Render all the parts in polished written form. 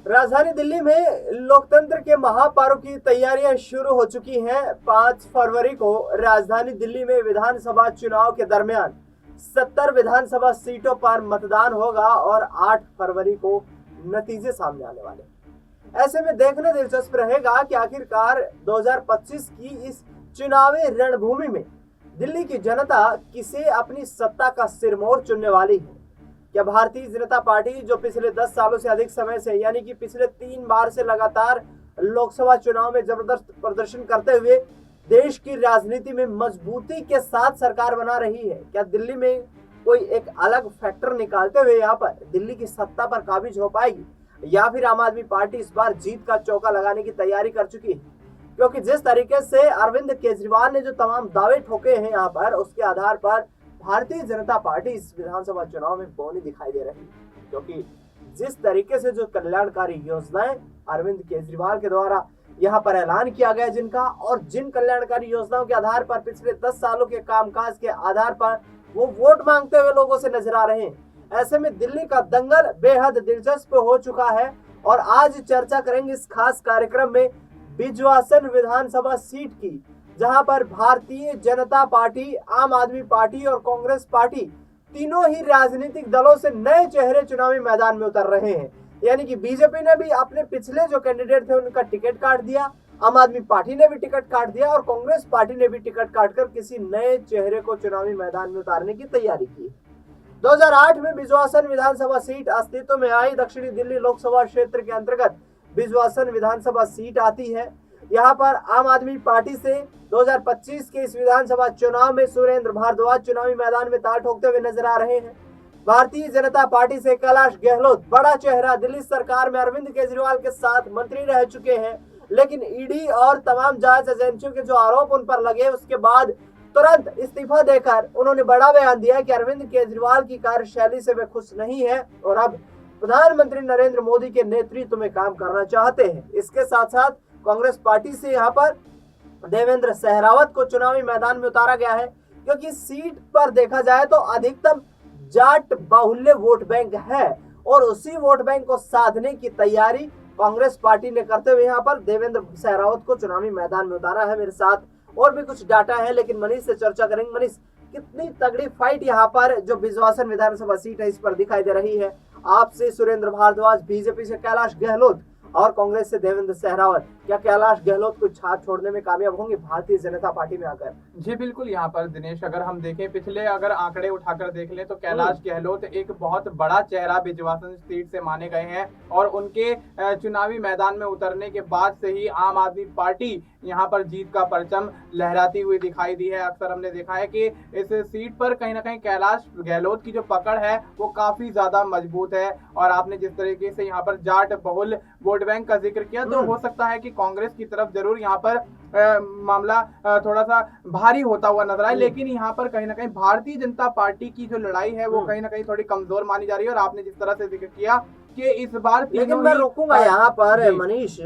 राजधानी दिल्ली में लोकतंत्र के महापर्व की तैयारियां शुरू हो चुकी हैं। 5 फरवरी को राजधानी दिल्ली में विधानसभा चुनाव के दरमियान 70 विधानसभा सीटों पर मतदान होगा और 8 फरवरी को नतीजे सामने आने वाले। ऐसे में देखना दिलचस्प रहेगा कि आखिरकार 2025 की इस चुनावी रणभूमि में दिल्ली की जनता किसे अपनी सत्ता का सिरमौर चुनने वाली है। क्या भारतीय जनता पार्टी, जो पिछले 10 सालों से अधिक समय से यानी कि पिछले 3 बार से लगातार लोकसभा चुनाव में जबरदस्त प्रदर्शन करते हुए देश की राजनीति में मजबूती के साथ सरकार बना रही है, क्या दिल्ली में कोई एक अलग फैक्टर निकालते हुए यहाँ पर दिल्ली की सत्ता पर काबिज हो पाएगी, या फिर आम आदमी पार्टी इस बार जीत का चौका लगाने की तैयारी कर चुकी है? क्योंकि जिस तरीके से अरविंद केजरीवाल ने जो तमाम दावे ठोके हैं यहाँ पर, उसके आधार पर भारतीय जनता पार्टी इस विधानसभा चुनाव में बौनी दिखाई दे रही है। क्योंकि जिस तरीके से जो कल्याणकारी योजनाएं अरविंद केजरीवाल के द्वारा यहाँ पर ऐलान किया गया जिनका, और जिन कल्याणकारी योजनाओं के आधार पर पिछले 10 सालों के कामकाज के आधार पर वो वोट मांगते हुए लोगों से नजर आ रहे हैं, ऐसे में दिल्ली का दंगल बेहद दिलचस्प हो चुका है। और आज चर्चा करेंगे इस खास कार्यक्रम में बिजवासन विधानसभा सीट की, जहां पर भारतीय जनता पार्टी, आम आदमी पार्टी और कांग्रेस पार्टी तीनों ही राजनीतिक दलों से नए चेहरे चुनावी मैदान में उतर रहे हैं। यानी कि बीजेपी ने भी अपने पिछले जो कैंडिडेट थे उनका टिकट काट दिया, आम आदमी पार्टी ने भी टिकट काट दिया और कांग्रेस पार्टी ने भी टिकट काटकर किसी नए चेहरे को चुनावी मैदान में उतारने की तैयारी की। 2008 में बिजवासन विधानसभा सीट अस्तित्व में आई। दक्षिणी दिल्ली लोकसभा क्षेत्र के अंतर्गत बिजवासन विधानसभा सीट आती है। यहाँ पर आम आदमी पार्टी से 2025 के इस विधानसभा चुनाव में सुरेंद्र भारद्वाज चुनावी मैदान में ताल ठोकते हुए नजर आ रहे हैं। भारतीय जनता पार्टी से कैलाश गहलोत, बड़ा चेहरा, दिल्ली सरकार में अरविंद केजरीवाल के साथ मंत्री रह चुके हैं, लेकिन ईडी और तमाम जांच एजेंसियों के जो आरोप उन पर लगे उसके बाद तुरंत इस्तीफा देकर उन्होंने बड़ा बयान दिया कि अरविंद केजरीवाल की कार्यशैली से वे खुश नहीं है और अब प्रधानमंत्री नरेंद्र मोदी के नेतृत्व में काम करना चाहते हैं। इसके साथ साथ कांग्रेस पार्टी से यहाँ पर देवेंद्र सहरावत को चुनावी मैदान में उतारा गया है, क्योंकि सीट पर देखा जाए तो अधिकतम जाट बाहुल्य वोट बैंक है और उसी वोट बैंक को साधने की तैयारी कांग्रेस पार्टी ने करते हुए यहाँ पर देवेंद्र सहरावत को चुनावी मैदान में उतारा है। मेरे साथ और भी कुछ डाटा है, लेकिन मनीष से चर्चा करेंगे। मनीष, कितनी तगड़ी फाइट यहाँ पर जो बिजवासन विधानसभा सीट है इस पर दिखाई दे रही है? आपसे सुरेंद्र भारद्वाज, बीजेपी से कैलाश गहलोत और कांग्रेस से देवेंद्र सहरावत, क्या कैलाश गहलोत को छाप छोड़ने में कामयाब होंगे भारतीय जनता पार्टी में आकर? जी बिल्कुल। यहाँ पर दिनेश, अगर हम देखें पिछले अगर आंकड़े उठाकर देख लें तो कैलाश गहलोत एक बहुत बड़ा चेहरा बिजवासन सीट से माने गए हैं और उनके चुनावी मैदान में उतरने के बाद से ही आम आदमी पार्टी यहाँ पर जीत का परचम लहराती हुई दिखाई दी है। अक्सर हमने देखा है कि इस सीट पर कहीं ना कहीं कैलाश गहलोत की जो पकड़ है वो काफी ज्यादा मजबूत है। और आपने जिस तरीके से यहाँ पर जाट बहुल वोट बैंक का जिक्र किया, तो हो सकता है कि कांग्रेस की तरफ जरूर यहाँ पर मामला थोड़ा सा भारी होता हुआ नजर आए, लेकिन यहाँ पर कहीं ना कहीं भारतीय जनता पार्टी की जो लड़ाई है वो कहीं ना कहीं थोड़ी कमजोर मानी जा रही है। और आपने जिस तरह से जिक्र किया कि इस बार, लेकिन मैं रोकूंगा यहाँ पर मनीष,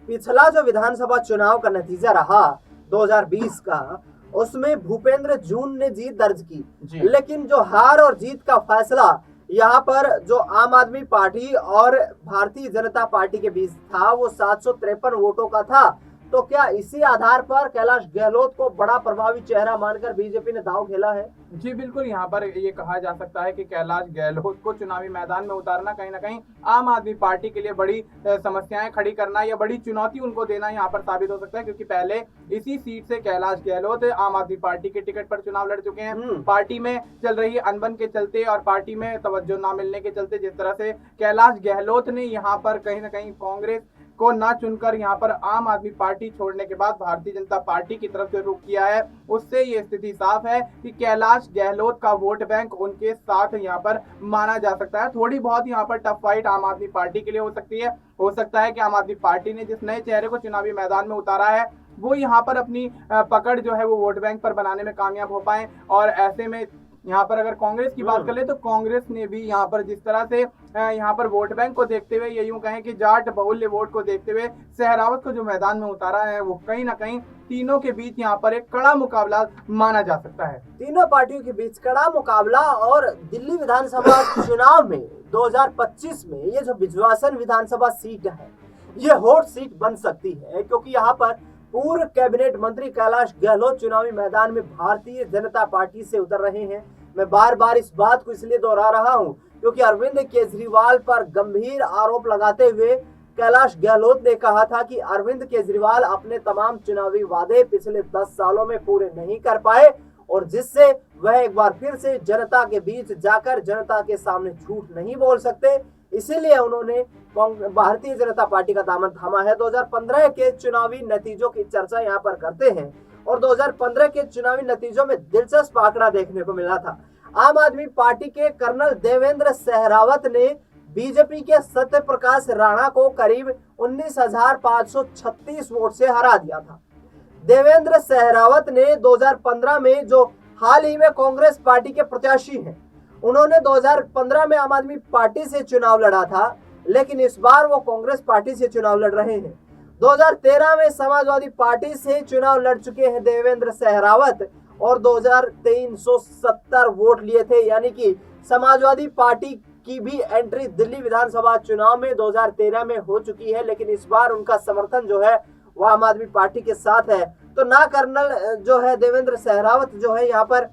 पिछला जो विधानसभा चुनाव का नतीजा रहा 2020 का, उसमें भूपेंद्र जून ने जीत दर्ज की, लेकिन जो हार और जीत का फैसला यहाँ पर जो आम आदमी पार्टी और भारतीय जनता पार्टी के बीच था वो 753 वोटों का था। तो क्या इसी आधार पर कैलाश गहलोत को बड़ा प्रभावी चेहरा मानकर बीजेपी ने दांव खेला है? जी बिल्कुल। यहाँ पर ये कहा जा सकता है कि कैलाश गहलोत को चुनावी मैदान में उतारना कहीं ना कहीं आम आदमी पार्टी के लिए बड़ी समस्याएं खड़ी करना या बड़ी चुनौती उनको देना यहाँ पर साबित हो सकता है, क्योंकि पहले इसी सीट से कैलाश गहलोत आम आदमी पार्टी के टिकट पर चुनाव लड़ चुके हैं। पार्टी में चल रही अनबन के चलते और पार्टी में तवज्जो न मिलने के चलते जिस तरह से कैलाश गहलोत ने यहाँ पर कहीं ना कहीं कांग्रेस को ना चुनकर यहाँ पर आम आदमी पार्टी छोड़ने के बाद भारतीय जनता पार्टी की तरफ से रुख किया है, उससे ये स्थिति साफ है कि कैलाश गहलोत का वोट बैंक उनके साथ यहाँ पर माना जा सकता है। थोड़ी बहुत यहाँ पर टफ फाइट आम आदमी पार्टी के लिए हो सकती है। हो सकता है कि आम आदमी पार्टी ने जिस नए चेहरे को चुनावी मैदान में उतारा है वो यहाँ पर अपनी पकड़ जो है वो वोट बैंक पर बनाने में कामयाब हो पाए और ऐसे में यहाँ पर अगर कांग्रेस की बात कर ले तो कांग्रेस ने भी यहाँ पर जिस तरह से यहाँ पर वोट बैंक को देखते हुए, ये यूं कहें कि जाट बहुल्य वोट को देखते हुए सहरावत को जो मैदान में उतारा है, वो कहीं ना कहीं तीनों के बीच यहाँ पर एक कड़ा मुकाबला माना जा सकता है। तीनों पार्टियों के बीच कड़ा मुकाबला। और दिल्ली विधानसभा चुनाव में 2025 में ये जो बिजवासन विधानसभा सीट है, ये हॉट सीट बन सकती है, क्योंकि यहाँ पर पूर्व कैबिनेट मंत्री कैलाश गहलोत चुनावी मैदान में भारतीय जनता पार्टी से उतर रहे हैं। मैं बार बार इस बात को इसलिए दोहरा रहा हूं क्योंकि अरविंद केजरीवाल पर गंभीर आरोप लगाते हुए कैलाश गहलोत ने कहा था कि अरविंद केजरीवाल अपने तमाम चुनावी वादे पिछले 10 सालों में पूरे नहीं कर पाए, और जिससे वह एक बार फिर से जनता के बीच जाकर जनता के सामने झूठ नहीं बोल सकते। इसीलिए उन्होंने भारतीय जनता पार्टी का दामन थामा है। 2015 के चुनावी नतीजों की चर्चा यहाँ पर करते हैं, और 2015 के चुनावी नतीजों में दिलचस्प आंकड़ा देखने को मिला था। आम आदमी पार्टी के कर्नल देवेंद्र सहरावत ने बीजेपी के सत्य प्रकाश राणा को करीब 19,536 वोट से हरा दिया था। देवेंद्र सहरावत ने 2015 में, जो हाल ही में कांग्रेस पार्टी के प्रत्याशी हैं, उन्होंने 2015 में आम आदमी पार्टी से चुनाव लड़ा था, लेकिन इस बार वो कांग्रेस पार्टी से चुनाव लड़ रहे हैं। 2013 में समाजवादी पार्टी से चुनाव लड़ चुके हैं देवेंद्र सहरावत, और 2370 वोट लिए थे, यानी कि समाजवादी पार्टी की भी एंट्री दिल्ली विधानसभा चुनाव में 2013 में हो चुकी है, लेकिन इस बार उनका समर्थन जो है वो आम आदमी पार्टी के साथ है। तो ना कर्नल जो है देवेंद्र सहरावत जो है यहाँ पर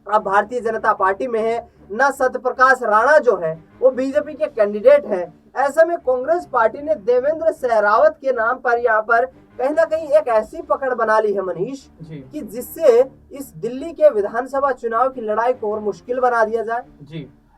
अब भारतीय जनता पार्टी में है, ना सत्य प्रकाश राणा जो है वो बीजेपी के कैंडिडेट है। ऐसे में कांग्रेस पार्टी ने देवेंद्र सहरावत के नाम पर यहाँ पर कहीं ना कहीं एक ऐसी पकड़ बना ली है मनीष कि जिससे इस दिल्ली के विधानसभा चुनाव की लड़ाई को और मुश्किल बना दिया जाए।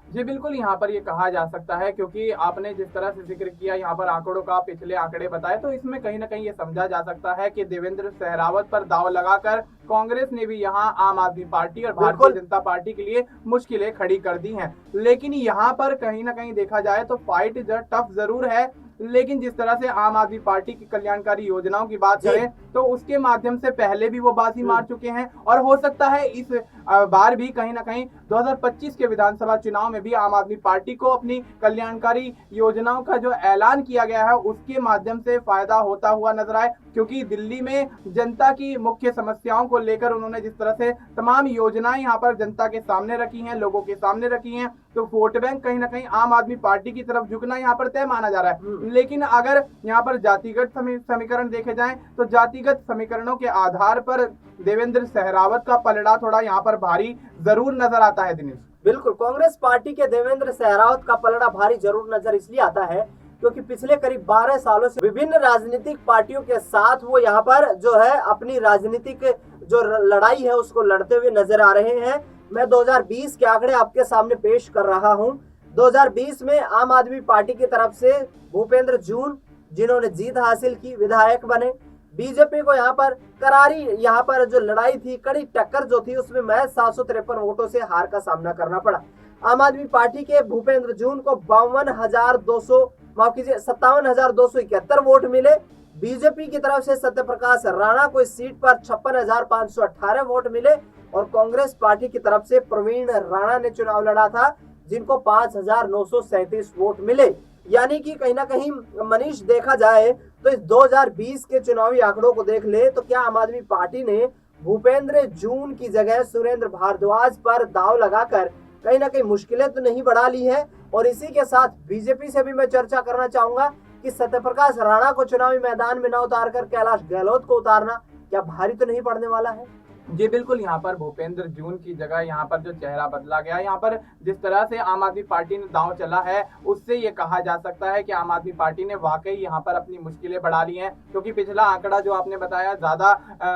जी बिल्कुल, यहाँ पर ये कहा जा सकता है, क्योंकि आपने जिस तरह से जिक्र किया यहाँ पर आंकड़ों का, पिछले आंकड़े बताए, तो इसमें कहीं ना कहीं ये समझा जा सकता है कि देवेंद्र सहरावत पर दांव लगाकर कांग्रेस ने भी यहाँ आम आदमी पार्टी और भारतीय जनता पार्टी के लिए मुश्किलें खड़ी कर दी हैं। लेकिन यहाँ पर कहीं ना कहीं देखा जाए तो फाइट टफ जरूर है, लेकिन जिस तरह से आम आदमी पार्टी की कल्याणकारी योजनाओं की बात करें तो उसके माध्यम से पहले भी वो बाजी मार चुके हैं, और हो सकता है इस बार भी कहीं ना कहीं 2025 के विधानसभा चुनाव में भी आम आदमी पार्टी को अपनी कल्याणकारी योजनाओं का जो ऐलान किया गया है उसके माध्यम से फायदा होता हुआ नजर आए। क्योंकि दिल्ली में जनता की मुख्य समस्याओं को लेकर उन्होंने जिस तरह से तमाम योजनाएं यहाँ पर जनता के सामने रखी हैं, लोगों के सामने रखी हैं, तो वोट बैंक कहीं ना कहीं आम आदमी पार्टी की तरफ झुकना यहाँ पर तय माना जा रहा है। लेकिन अगर यहाँ पर जातिगत समीकरण देखे जाएं तो जातिगत समीकरणों के आधार पर देवेंद्र सहरावत का पलड़ा थोड़ा यहाँ पर भारी जरूर नजर आता है। दिनेश, बिल्कुल, कांग्रेस पार्टी के देवेंद्र सहरावत का पलड़ा भारी जरूर नजर इसलिए आता है क्योंकि पिछले करीब 12 सालों से विभिन्न राजनीतिक पार्टियों के साथ वो यहाँ पर जो है अपनी राजनीतिक जो लड़ाई है उसको लड़ते हुए नजर आ रहे हैं। मैं 2020 के आंकड़े आपके सामने पेश कर रहा हूं। 2020 में आम आदमी पार्टी की तरफ से भूपेंद्र जून, जिन्होंने जीत हासिल की, विधायक बने। बीजेपी को यहाँ पर करारी यहाँ पर जो लड़ाई थी, कड़ी टक्कर जो थी, उसमें महज 753 वोटों से हार का सामना करना पड़ा। आम आदमी पार्टी के भूपेंद्र जून को 57,271 वोट मिले। बीजेपी की तरफ से सत्य प्रकाश राणा को इस सीट पर 56,518 वोट मिले, और कांग्रेस पार्टी की तरफ से प्रवीण राणा ने चुनाव लड़ा था, जिनको 5,937 वोट मिले। यानी कि कहीं ना कहीं मनीष देखा जाए तो इस 2020 के चुनावी आंकड़ों को देख ले तो क्या आम आदमी पार्टी ने भूपेंद्र जून की जगह सुरेंद्र भारद्वाज पर दांव लगाकर कहीं ना कहीं मुश्किलें तो नहीं बढ़ा ली है। और इसी के साथ बीजेपी से भी मैं चर्चा करना चाहूंगा कि सत्यप्रकाश राणा को चुनावी मैदान में न उतारकर कैलाश गहलोत को उतारना क्या भारी तो नहीं पड़ने वाला है। जी बिल्कुल, यहाँ पर भूपेंद्र जून की जगह यहाँ पर जो चेहरा बदला गया, यहाँ पर जिस तरह से आम आदमी पार्टी ने दांव चला है, उससे ये कहा जा सकता है कि आम आदमी पार्टी ने वाकई यहाँ पर अपनी मुश्किलें बढ़ा ली हैं। क्योंकि पिछला आंकड़ा जो आपने बताया ज्यादा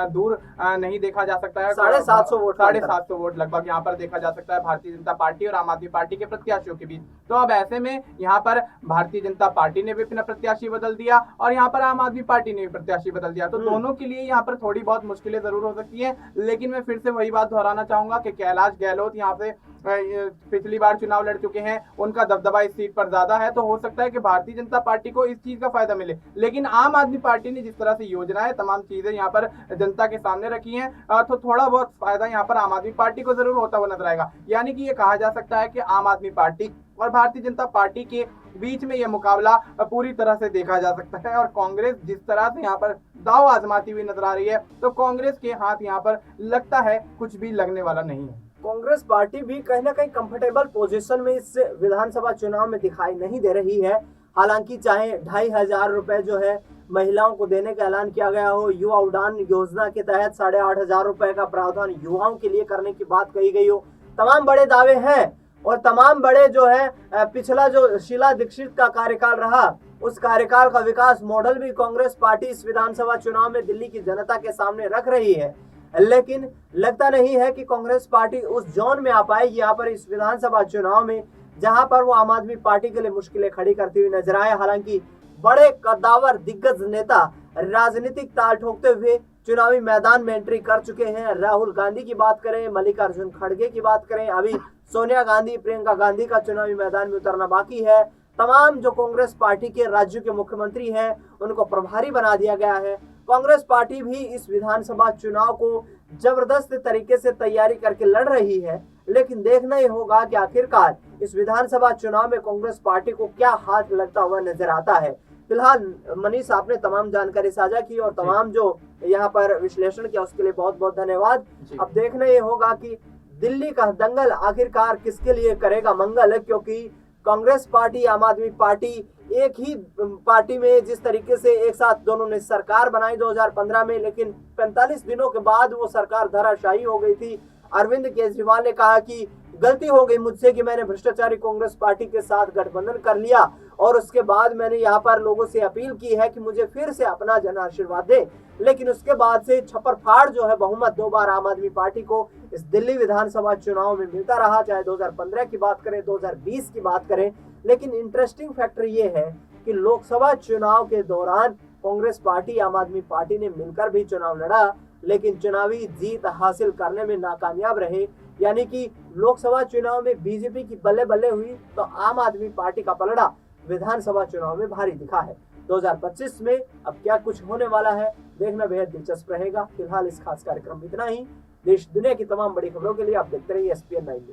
दूर नहीं देखा जा सकता है, 750 वोट लगभग यहाँ पर देखा जा सकता है भारतीय जनता पार्टी और आम आदमी पार्टी के प्रत्याशियों के बीच। तो अब ऐसे में यहाँ पर भारतीय जनता पार्टी ने भी अपना प्रत्याशी बदल दिया और यहाँ पर आम आदमी पार्टी ने भी प्रत्याशी बदल दिया, तो दोनों के लिए यहाँ पर थोड़ी बहुत मुश्किलें जरूर हो सकती है। लेकिन मैं फिर से वही बात दोहराना चाहूंगा कि कैलाश गहलोत यहाँ से पिछली बार चुनाव लड़ चुके हैं, उनका दबदबा इस सीट पर ज्यादा है, तो हो सकता है कि भारतीय जनता पार्टी को इस चीज का फायदा मिले। लेकिन आम आदमी पार्टी ने जिस तरह से योजनाएं, तमाम चीजें यहाँ पर जनता के सामने रखी हैं, तो थोड़ा बहुत फायदा यहाँ पर आम आदमी पार्टी को जरूर होता हुआ नजर आएगा। यानी कि ये कहा जा सकता है कि आम आदमी पार्टी और भारतीय जनता पार्टी के बीच में यह मुकाबला पूरी तरह से देखा जा सकता है। और कांग्रेस जिस तरह से यहाँ पर दांव आजमाती हुई नजर आ रही है, तो कांग्रेस के हाथ यहाँ पर लगता है कुछ भी लगने वाला नहीं है। कांग्रेस पार्टी भी कहीं ना कहीं कंफर्टेबल पोजीशन में इस विधानसभा चुनाव में दिखाई नहीं दे रही है। हालांकि चाहे 2,500 रुपए जो है महिलाओं को देने का ऐलान किया गया हो, युवा उड़ान योजना के तहत 8,500 रुपए का प्रावधान युवाओं के लिए करने की बात कही गई हो, तमाम बड़े दावे हैं। और तमाम बड़े जो है पिछला जो शीला दीक्षित का कार्यकाल रहा, उस कार्यकाल का विकास मॉडल भी कांग्रेस पार्टी इस विधानसभा चुनाव में दिल्ली की जनता के सामने रख रही है। लेकिन लगता नहीं है कि कांग्रेस पार्टी उस जोन में आ पाएगी यहाँ पर इस विधानसभा चुनाव में, जहां पर वो आम आदमी पार्टी के लिए मुश्किलें खड़ी करती हुई नजर आए। हालांकि बड़े कद्दावर दिग्गज नेता राजनीतिक ताल ठोकते हुए चुनावी मैदान में एंट्री कर चुके हैं। राहुल गांधी की बात करें, मल्लिकार्जुन खड़गे की बात करें, अभी सोनिया गांधी, प्रियंका गांधी का चुनावी मैदान में उतरना बाकी है। तमाम जो कांग्रेस पार्टी के राज्यों के मुख्यमंत्री हैं, उनको प्रभारी बना दिया गया है। कांग्रेस पार्टी भी इस विधानसभा चुनाव को जबरदस्त तरीके से तैयारी करके लड़ रही है। लेकिन देखना ही होगा कि आखिरकार इस विधानसभा चुनाव में कांग्रेस पार्टी को क्या हाथ लगता हुआ नजर आता है। फिलहाल मनीष, आपने तमाम जानकारी साझा की और तमाम जो यहाँ पर विश्लेषण किया उसके लिए बहुत बहुत धन्यवाद। अब देखना ये होगा कि दिल्ली का दंगल आखिरकार किसके लिए करेगा मंगल, क्योंकि कांग्रेस पार्टी, आम आदमी पार्टी एक ही पार्टी में जिस तरीके से एक साथ दोनों ने सरकार बनाई 2015 में, लेकिन 45 दिनों के बाद वो सरकार धराशायी हो गई थी। अरविंद केजरीवाल ने कहा कि गलती हो गई मुझसे कि मैंने भ्रष्टाचारी कांग्रेस पार्टी के साथ गठबंधन कर लिया, और उसके बाद मैंने यहाँ पर लोगों से अपील की है कि मुझे फिर से अपना जन आशीर्वाद दे। लेकिन उसके बाद से छप्पर फाड़ जो है बहुमत 2 बार आम आदमी पार्टी को इस दिल्ली विधानसभा चुनाव में मिलता रहा, चाहे 2015 की बात करें, 2020 की बात करें। लेकिन इंटरेस्टिंग फैक्टर ये है कि लोकसभा चुनाव के दौरान कांग्रेस पार्टी, आम आदमी पार्टी ने मिलकर भी चुनाव लड़ा, लेकिन चुनावी जीत हासिल करने में नाकामयाब रहे। यानी कि लोकसभा चुनाव में बीजेपी की बल्ले बल्ले हुई, तो आम आदमी पार्टी का पलड़ा विधानसभा चुनाव में भारी दिखा है। 2025 में अब क्या कुछ होने वाला है, देखना बेहद दिलचस्प रहेगा। फिलहाल इस खास कार्यक्रम में इतना ही। देश दुनिया की तमाम बड़ी खबरों के लिए आप देखते रहिए SPN 9 न्यूज।